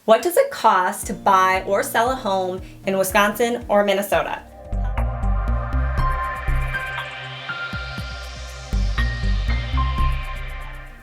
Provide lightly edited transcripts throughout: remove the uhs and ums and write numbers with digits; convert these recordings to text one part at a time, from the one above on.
What does it cost to buy or sell a home in Wisconsin or Minnesota?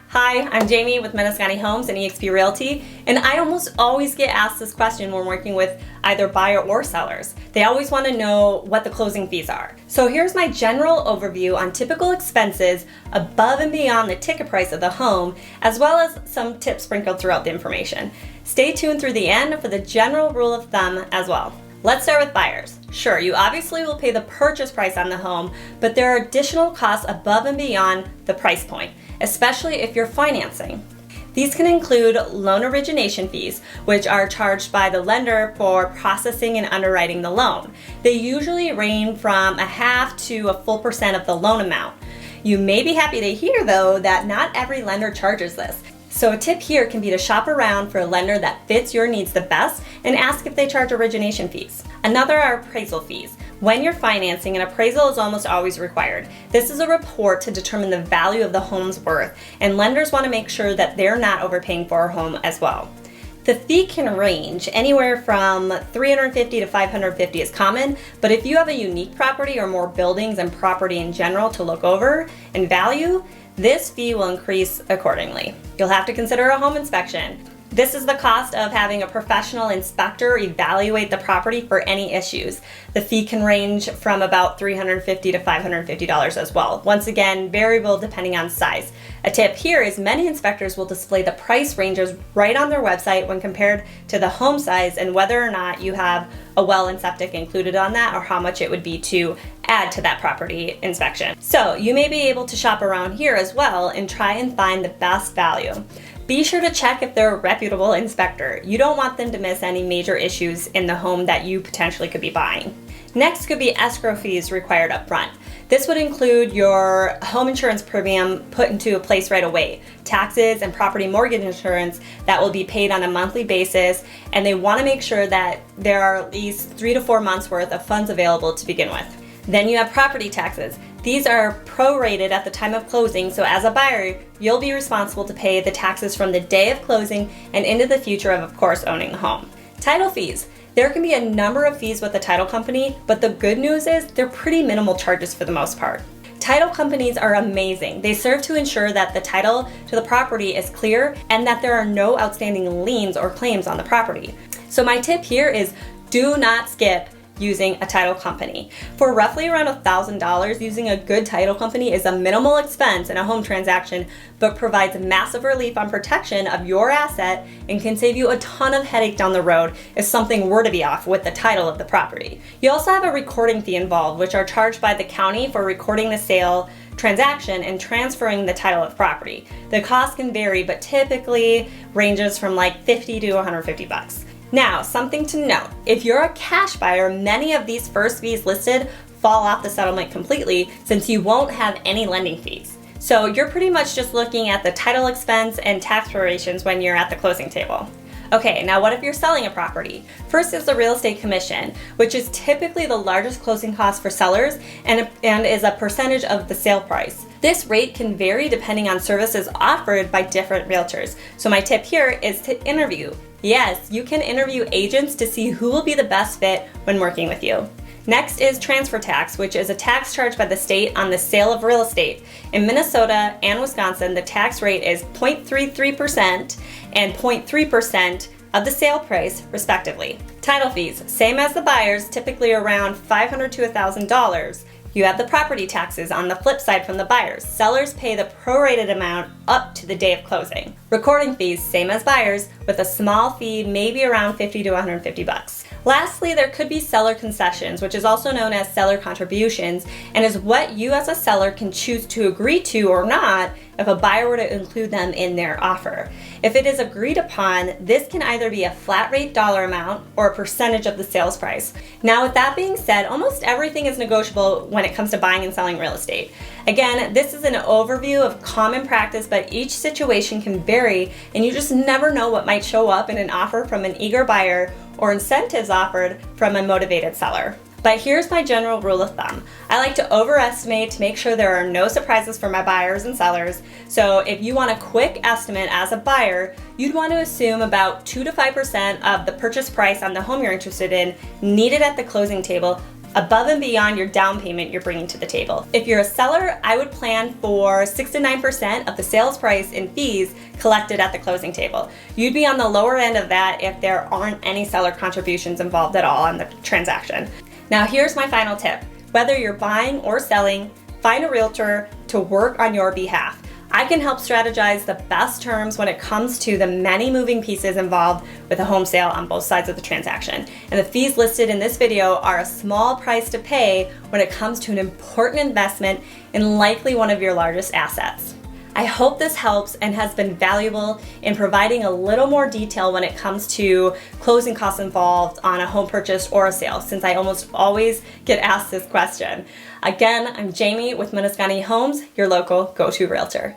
Hi, I'm Jamie with Menoskani Homes and eXp Realty, and I almost always get asked this question when working with either buyer or sellers. They always want to know what the closing fees are. So here's my general overview on typical expenses above and beyond the ticket price of the home, as well as some tips sprinkled throughout the information. Stay tuned through the end for the general rule of thumb as well. Let's start with buyers. Sure, you obviously will pay the purchase price on the home, but there are additional costs above and beyond the price point, especially if you're financing. These can include loan origination fees, which are charged by the lender for processing and underwriting the loan. They usually range from 0.5% to a full % of the loan amount. You may be happy to hear, though, that not every lender charges this. So a tip here can be to shop around for a lender that fits your needs the best and ask if they charge origination fees. Another are appraisal fees. When you're financing, an appraisal is almost always required. This is a report to determine the value of the home's worth, and lenders want to make sure that they're not overpaying for a home as well. The fee can range anywhere from $350 to $550 is common, but if you have a unique property or more buildings and property in general to look over and value, this fee will increase accordingly. You'll have to consider a home inspection. This is the cost of having a professional inspector evaluate the property for any issues. The fee can range from about $350 to $550 as well. Once again, variable depending on size. A tip here is many inspectors will display the price ranges right on their website when compared to the home size and whether or not you have a well and septic included on that, or how much it would be to add to that property inspection. So you may be able to shop around here as well and try and find the best value. Be sure to check if they're a reputable inspector. You don't want them to miss any major issues in the home that you potentially could be buying. Next could be escrow fees required up front. This would include your home insurance premium put into a place right away, taxes and property mortgage insurance that will be paid on a monthly basis, and they want to make sure that there are at least 3 to 4 months worth of funds available to begin with. Then you have property taxes. These are prorated at the time of closing, so as a buyer, you'll be responsible to pay the taxes from the day of closing and into the future of course, owning the home. Title fees. There can be a number of fees with the title company, but the good news is they're pretty minimal charges for the most part. Title companies are amazing. They serve to ensure that the title to the property is clear and that there are no outstanding liens or claims on the property. So my tip here is do not skip using a title company. For roughly around $1,000, using a good title company is a minimal expense in a home transaction, but provides massive relief on protection of your asset and can save you a ton of headache down the road if something were to be off with the title of the property. You also have a recording fee involved, which are charged by the county for recording the sale transaction and transferring the title of property. The cost can vary, but typically ranges from like $50 to $150. Now, something to note, if you're a cash buyer, many of these first fees listed fall off the settlement completely since you won't have any lending fees. So you're pretty much just looking at the title expense and tax prorations when you're at the closing table. Okay, now what if you're selling a property? First is the real estate commission, which is typically the largest closing cost for sellers and is a percentage of the sale price. This rate can vary depending on services offered by different realtors. So my tip here is to interview. Yes, you can interview agents to see who will be the best fit when working with you. Next is transfer tax, which is a tax charged by the state on the sale of real estate. In Minnesota and Wisconsin, the tax rate is 0.33% and 0.3% of the sale price, respectively. Title fees, same as the buyers, typically around $500 to $1,000. You have the property taxes on the flip side from the buyers. Sellers pay the prorated amount up to the day of closing. Recording fees, same as buyers, with a small fee maybe around $50 to $150. Lastly, there could be seller concessions, which is also known as seller contributions, and is what you as a seller can choose to agree to or not if a buyer were to include them in their offer. If it is agreed upon, this can either be a flat rate dollar amount or a percentage of the sales price. Now, with that being said, almost everything is negotiable when it comes to buying and selling real estate. Again, this is an overview of common practice, but each situation can vary, and you just never know what might show up in an offer from an eager buyer or incentives offered from a motivated seller. But here's my general rule of thumb. I like to overestimate to make sure there are no surprises for my buyers and sellers. So if you want a quick estimate as a buyer, you'd want to assume about 2 to 5% of the purchase price on the home you're interested in needed at the closing table, above and beyond your down payment you're bringing to the table. If you're a seller, I would plan for 6 to 9% of the sales price in fees collected at the closing table. You'd be on the lower end of that if there aren't any seller contributions involved at all in the transaction. Now here's my final tip. Whether you're buying or selling, find a realtor to work on your behalf. I can help strategize the best terms when it comes to the many moving pieces involved with a home sale on both sides of the transaction. And the fees listed in this video are a small price to pay when it comes to an important investment in likely one of your largest assets. I hope this helps and has been valuable in providing a little more detail when it comes to closing costs involved on a home purchase or a sale, since I almost always get asked this question. Again, I'm Jamie with Menescani Homes, your local go-to realtor.